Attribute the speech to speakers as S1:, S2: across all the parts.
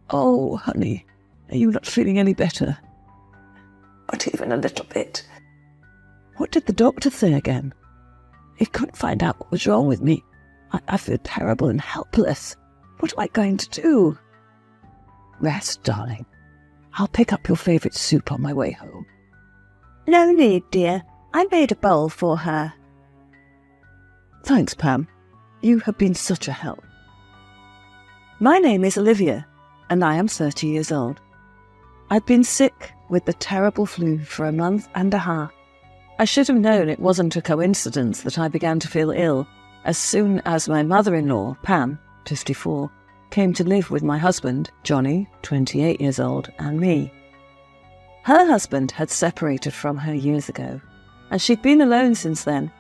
S1: Oh, honey, are you not feeling any better? Not even a little bit. What did the doctor say again? He couldn't find out what was wrong with me. I feel terrible and helpless. What am I going to do? Rest, darling. I'll pick up your favourite soup on my way home.
S2: No need, dear. I made a bowl for her.
S1: Thanks, Pam. You have been such a help.
S2: My name is Olivia, and I am 30 years old.
S1: I'd been sick with the terrible flu for a month and a half. I should have known it wasn't a coincidence that I began to feel ill as soon as my mother-in-law, Pam, 54, came to live with my husband, Johnny, 28 years old, and me. Her husband had separated from her years ago, and she'd been alone since then.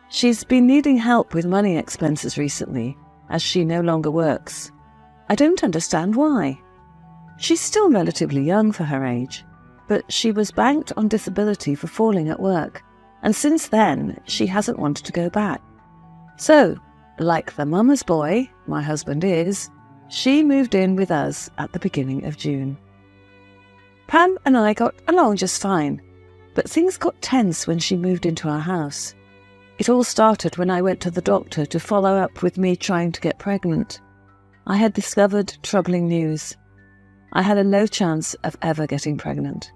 S1: She's been needing help with money expenses recently, as she no longer works. I don't understand why. She's still relatively young for her age, but she was banked on disability for falling at work, and since then she hasn't wanted to go back. So, like the mama's boy my husband is, she moved in with us at the beginning of June. Pam and I got along just fine, but things got tense when she moved into our house. It all started when I went to the doctor to follow up with me trying to get pregnant. I had discovered troubling news. I had a low chance of ever getting pregnant.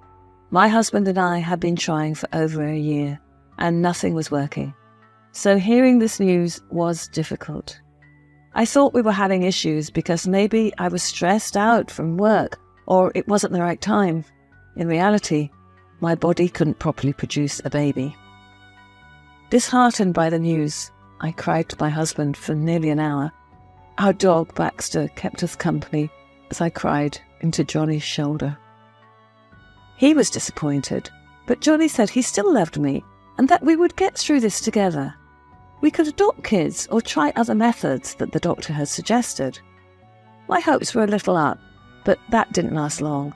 S1: My husband and I had been trying for over a year, and nothing was working. So hearing this news was difficult. I thought we were having issues because maybe I was stressed out from work, or it wasn't the right time. In reality, my body couldn't properly produce a baby. Disheartened by the news, I cried to my husband for nearly an hour. Our dog, Baxter, kept us company as I cried into Johnny's shoulder. He was disappointed, but Johnny said he still loved me and that we would get through this together. We could adopt kids or try other methods that the doctor had suggested. My hopes were a little up, but that didn't last long.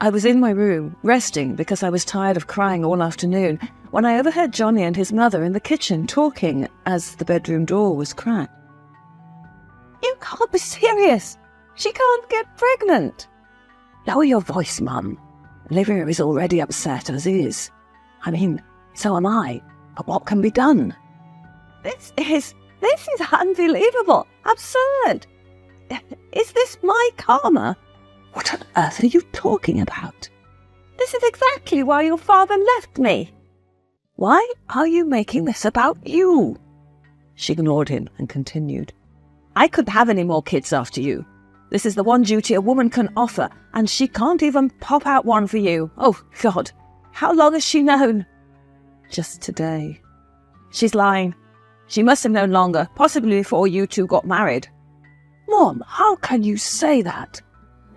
S1: I was in my room, resting because I was tired of crying all afternoon, when I overheard Johnny and his mother in the kitchen talking as the bedroom door was cracked.
S2: You can't be serious. She can't get pregnant.
S1: Lower your voice, Mum. Olivia is already upset as is. I mean, so am I. But what can be done?
S2: This is unbelievable. Absurd. Is this my karma?
S1: What on earth are you talking about?
S2: This is exactly why your father left me.
S1: Why are you making this about you? She ignored him and continued. I couldn't have any more kids after you. This is the one duty a woman can offer, and she can't even pop out one for you. Oh, God, how long has she known? Just today. She's lying. She must have known longer, possibly before you two got married. Mom, how can you say that?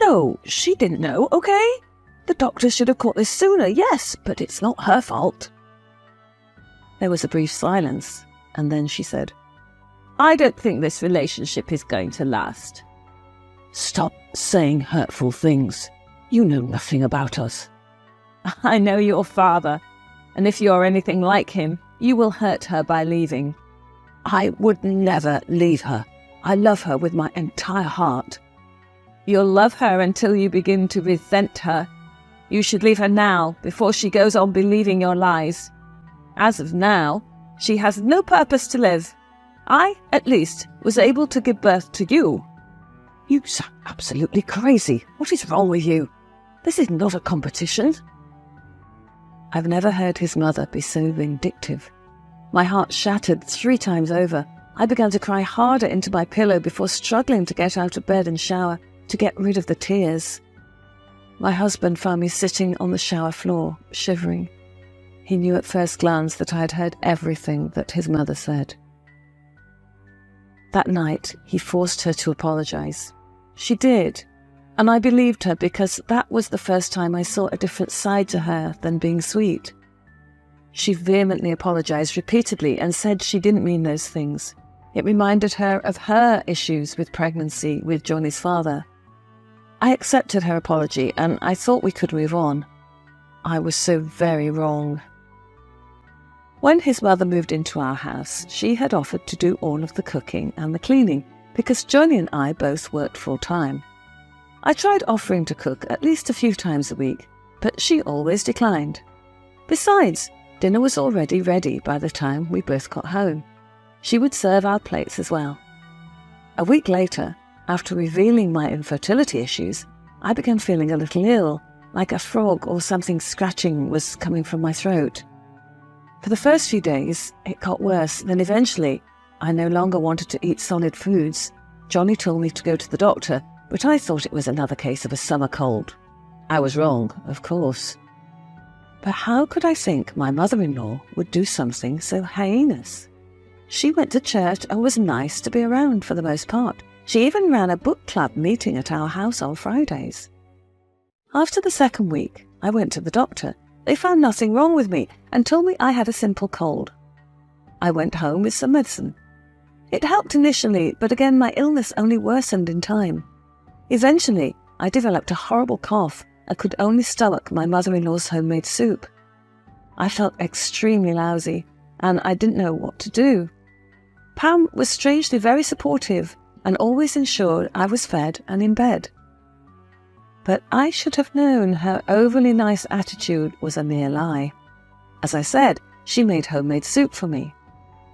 S1: No, she didn't know, okay? The doctor should have caught this sooner, yes, but it's not her fault. There was a brief silence, and then she said, I don't think this relationship is going to last. Stop saying hurtful things. You know nothing about us. I know your father, and if you're anything like him, you will hurt her by leaving. I would never leave her. I love her with my entire heart. You'll love her until you begin to resent her. You should leave her now, before she goes on believing your lies. As of now, she has no purpose to live. I, at least, was able to give birth to you. You sound absolutely crazy. What is wrong with you? This is not a competition. I've never heard his mother be so vindictive. My heart shattered 3 times over. I began to cry harder into my pillow before struggling to get out of bed and shower to get rid of the tears. My husband found me sitting on the shower floor, shivering. He knew at first glance that I had heard everything that his mother said. That night, he forced her to apologize. She did, and I believed her because that was the first time I saw a different side to her than being sweet. She vehemently apologized repeatedly and said she didn't mean those things. It reminded her of her issues with pregnancy with Johnny's father. I accepted her apology and I thought we could move on. I was so very wrong. When his mother moved into our house, she had offered to do all of the cooking and the cleaning, because Johnny and I both worked full-time. I tried offering to cook at least a few times a week, but she always declined. Besides, dinner was already ready by the time we both got home. She would serve our plates as well. A week later, after revealing my infertility issues, I began feeling a little ill, like a frog or something scratching was coming from my throat. For the first few days, it got worse, then eventually, I no longer wanted to eat solid foods. Johnny told me to go to the doctor, but I thought it was another case of a summer cold. I was wrong, of course. But how could I think my mother-in-law would do something so heinous? She went to church and was nice to be around for the most part. She even ran a book club meeting at our house on Fridays. After the second week, I went to the doctor. They found nothing wrong with me and told me I had a simple cold. I went home with some medicine. It helped initially, but again my illness only worsened in time. Eventually, I developed a horrible cough and could only stomach my mother-in-law's homemade soup. I felt extremely lousy, and I didn't know what to do. Pam was strangely very supportive and always ensured I was fed and in bed. But I should have known her overly nice attitude was a mere lie. As I said, she made homemade soup for me.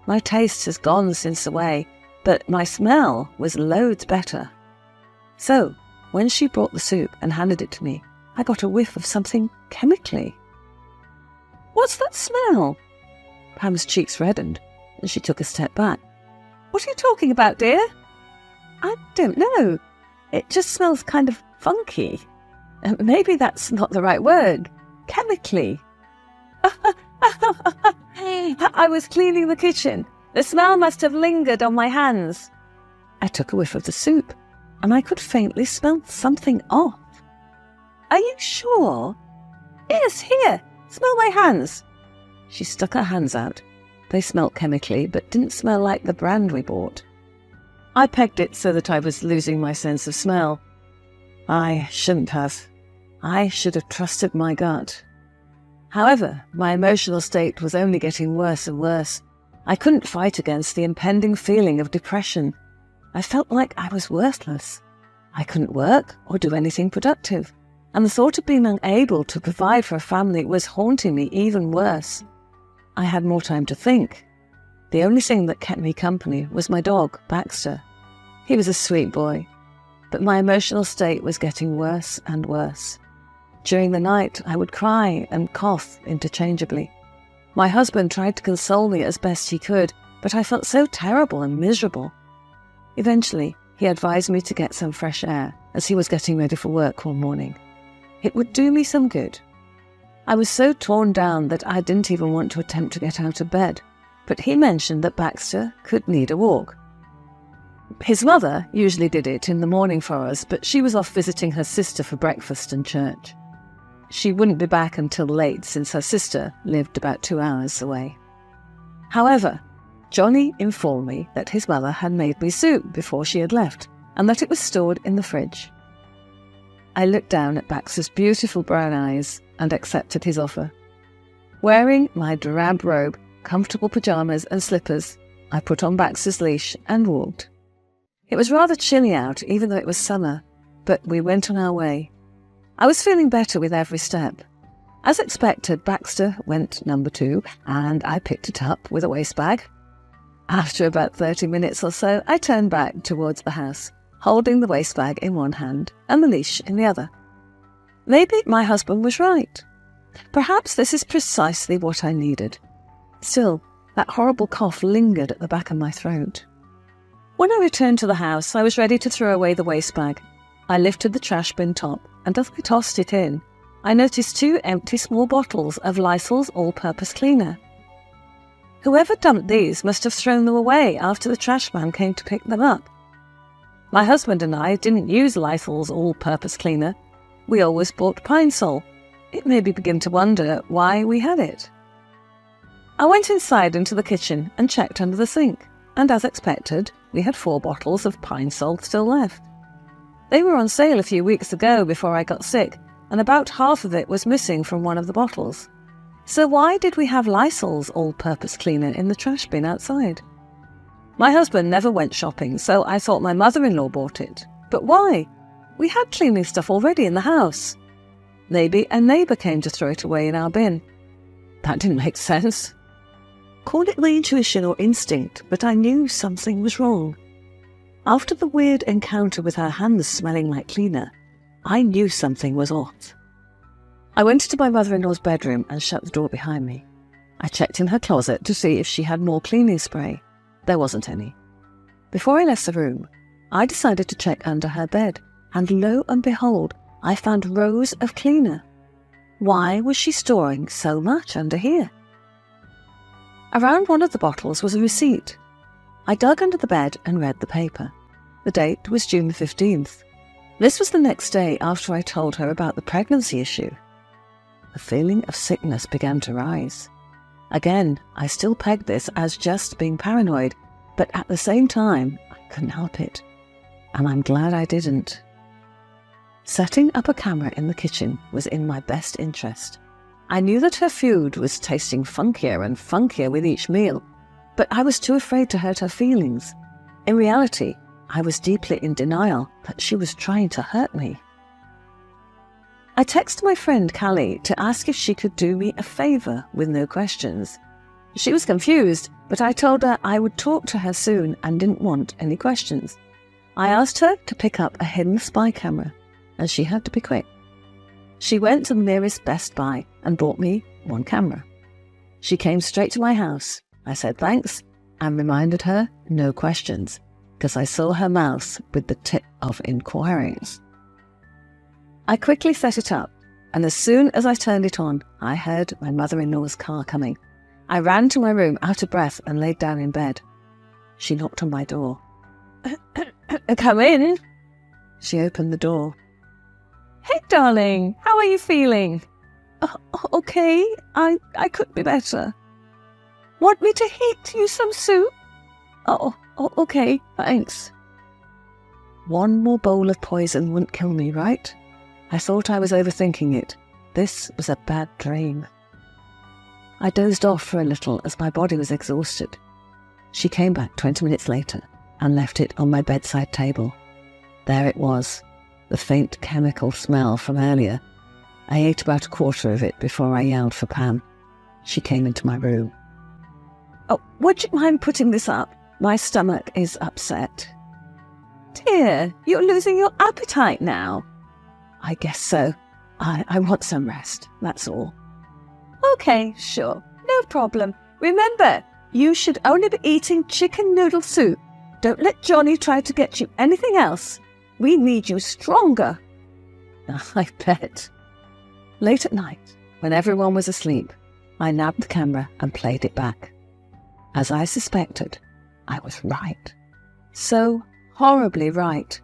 S1: My taste has gone since away, but my smell was loads better. So, when she brought the soup and handed it to me, I got a whiff of something chemically. "What's that smell?" Pam's cheeks reddened, and she took a step back. "What are you talking about, dear?" "I don't know. It just smells kind of funky. Maybe that's not the right word. Chemically." I was cleaning the kitchen. The smell must have lingered on my hands. I took a whiff of the soup, and I could faintly smell something off. "Are you sure?" "Yes, here, smell my hands." She stuck her hands out. They smelt chemically, but didn't smell like the brand we bought. I pegged it so that I was losing my sense of smell. I shouldn't have. I should have trusted my gut. However, my emotional state was only getting worse and worse. I couldn't fight against the impending feeling of depression. I felt like I was worthless. I couldn't work or do anything productive, and the thought of being unable to provide for a family was haunting me even worse. I had more time to think. The only thing that kept me company was my dog, Baxter. He was a sweet boy, but my emotional state was getting worse and worse. During the night, I would cry and cough interchangeably. My husband tried to console me as best he could, but I felt so terrible and miserable. Eventually, he advised me to get some fresh air, as he was getting ready for work one morning. It would do me some good. I was so torn down that I didn't even want to attempt to get out of bed, but he mentioned that Baxter could need a walk. His mother usually did it in the morning for us, but she was off visiting her sister for breakfast and church. She wouldn't be back until late since her sister lived about 2 hours away. However, Johnny informed me that his mother had made me soup before she had left and that it was stored in the fridge. I looked down at Baxter's beautiful brown eyes and accepted his offer. Wearing my drab robe, comfortable pyjamas and slippers, I put on Baxter's leash and walked. It was rather chilly out, even though it was summer, but we went on our way. I was feeling better with every step. As expected, Baxter went number 2, and I picked it up with a waste bag. After about 30 minutes or so, I turned back towards the house, holding the waste bag in one hand and the leash in the other. Maybe my husband was right. Perhaps this is precisely what I needed. Still, that horrible cough lingered at the back of my throat. When I returned to the house, I was ready to throw away the waste bag. I lifted the trash bin top, and as I tossed it in, I noticed 2 empty small bottles of Lysol's all-purpose cleaner. Whoever dumped these must have thrown them away after the trash man came to pick them up. My husband and I didn't use Lysol's all-purpose cleaner. We always bought Pine Sol. It made me begin to wonder why we had it. I went inside into the kitchen and checked under the sink, and as expected, we had 4 bottles of Pine Sol still left. They were on sale a few weeks ago before I got sick, and about half of it was missing from one of the bottles. So why did we have Lysol's all-purpose cleaner in the trash bin outside? My husband never went shopping, so I thought my mother-in-law bought it. But why? We had cleaning stuff already in the house. Maybe a neighbour came to throw it away in our bin. That didn't make sense. Call it my intuition or instinct, but I knew something was wrong. After the weird encounter with her hands smelling like cleaner, I knew something was off. I went into my mother-in-law's bedroom and shut the door behind me. I checked in her closet to see if she had more cleaning spray. There wasn't any. Before I left the room, I decided to check under her bed, and lo and behold, I found rows of cleaner. Why was she storing so much under here? Around one of the bottles was a receipt. I dug under the bed and read the paper. The date was June the 15th. This was the next day after I told her about the pregnancy issue. A feeling of sickness began to rise. Again, I still pegged this as just being paranoid, but at the same time, I couldn't help it. And I'm glad I didn't. Setting up a camera in the kitchen was in my best interest. I knew that her food was tasting funkier and funkier with each meal, but I was too afraid to hurt her feelings. In reality, I was deeply in denial that she was trying to hurt me. I texted my friend Callie to ask if she could do me a favour with no questions. She was confused, but I told her I would talk to her soon and didn't want any questions. I asked her to pick up a hidden spy camera, and she had to be quick. She went to the nearest Best Buy and bought me one camera. She came straight to my house. I said thanks and reminded her no questions, because I saw her mouth with the tip of inquiring. I quickly set it up, and as soon as I turned it on, I heard my mother-in-law's car coming. I ran to my room out of breath and laid down in bed. She knocked on my door. Come in. She opened the door. Hey, darling, how are you feeling? Okay, I could be better. Want me to heat you some soup? Oh, okay, thanks. One more bowl of poison wouldn't kill me, right? I thought I was overthinking it. This was a bad dream. I dozed off for a little as my body was exhausted. She came back 20 minutes later and left it on my bedside table. There it was, the faint chemical smell from earlier. I ate about a quarter of it before I yelled for Pam. She came into my room. Oh, would you mind putting this up? My stomach is upset. Dear, you're losing your appetite now. I guess so. I want some rest, that's all. Okay, sure, no problem. Remember, you should only be eating chicken noodle soup. Don't let Johnny try to get you anything else. We need you stronger. I bet. Late at night, when everyone was asleep, I nabbed the camera and played it back. As I suspected, I was right. So horribly right.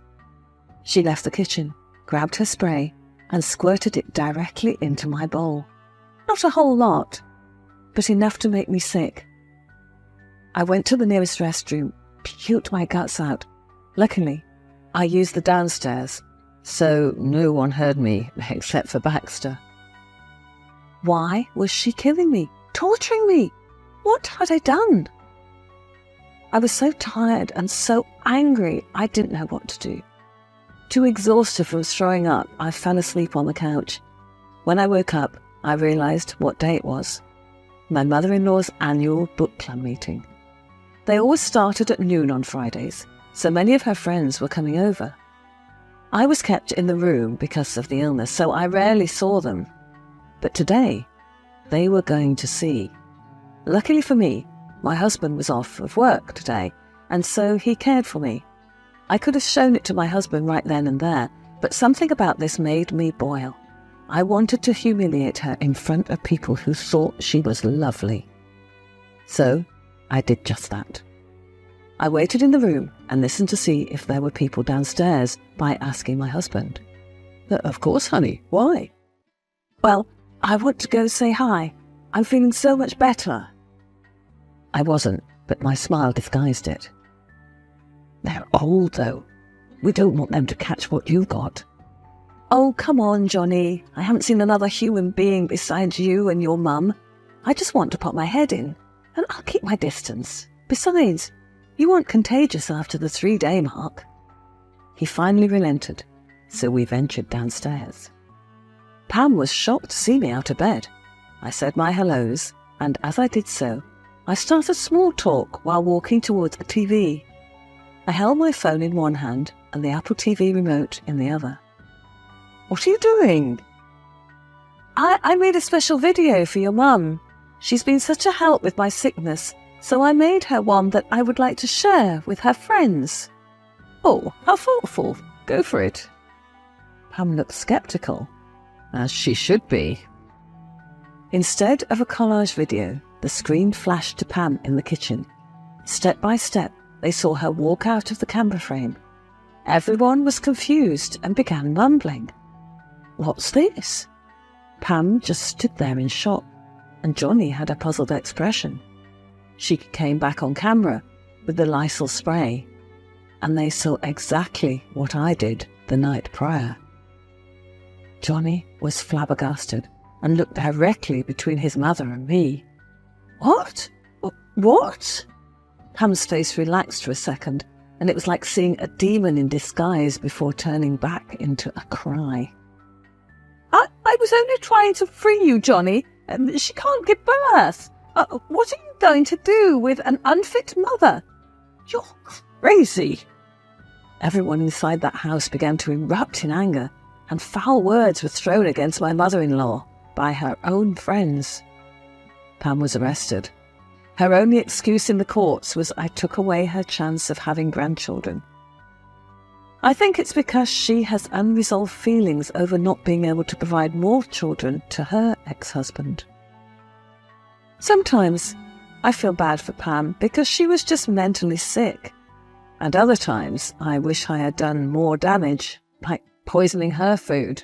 S1: She left the kitchen, grabbed her spray, and squirted it directly into my bowl. Not a whole lot, but enough to make me sick. I went to the nearest restroom, puked my guts out. Luckily, I used the downstairs, so no one heard me except for Baxter. Why was she killing me, torturing me? What had I done? I was so tired and so angry I didn't know what to do. Too exhausted from throwing up, I fell asleep on the couch. When I woke up, I realised what day it was. My mother-in-law's annual book club meeting. They always started at noon on Fridays, so many of her friends were coming over. I was kept in the room because of the illness, so I rarely saw them. But today, they were going to see. Luckily for me, my husband was off of work today, and so he cared for me. I could have shown it to my husband right then and there, but something about this made me boil. I wanted to humiliate her in front of people who thought she was lovely. So, I did just that. I waited in the room and listened to see if there were people downstairs by asking my husband. Of course, honey. Why? Well, I want to go say hi. I'm feeling so much better. I wasn't, but my smile disguised it. They're old, though. We don't want them to catch what you've got. Oh, come on, Johnny. I haven't seen another human being besides you and your mum. I just want to pop my head in, and I'll keep my distance. Besides, You weren't contagious after the 3-day mark." He finally relented, so we ventured downstairs. Pam was shocked to see me out of bed. I said my hellos, and as I did so, I started small talk while walking towards the TV. I held my phone in one hand and the Apple TV remote in the other. "What are you doing?" I made a special video for your mum. She's been such a help with my sickness, so I made her one that I would like to share with her friends." "Oh, how thoughtful. Go for it." Pam looked sceptical, as she should be. Instead of a collage video, the screen flashed to Pam in the kitchen. Step by step, they saw her walk out of the camera frame. Everyone was confused and began mumbling. "What's this?" Pam just stood there in shock, and Johnny had a puzzled expression. She came back on camera with the Lysol spray, and they saw exactly what I did the night prior. Johnny was flabbergasted and looked directly between his mother and me. "What? What?" Pam's face relaxed for a second, and it was like seeing a demon in disguise before turning back into a cry. I was only trying to free you, Johnny. She can't give birth. What are you going to do with an unfit mother? You're crazy." Everyone inside that house began to erupt in anger, and foul words were thrown against my mother-in-law by her own friends. Pam was arrested. Her only excuse in the courts was I took away her chance of having grandchildren. I think it's because she has unresolved feelings over not being able to provide more children to her ex-husband. Sometimes I feel bad for Pam because she was just mentally sick, and other times I wish I had done more damage, like poisoning her food.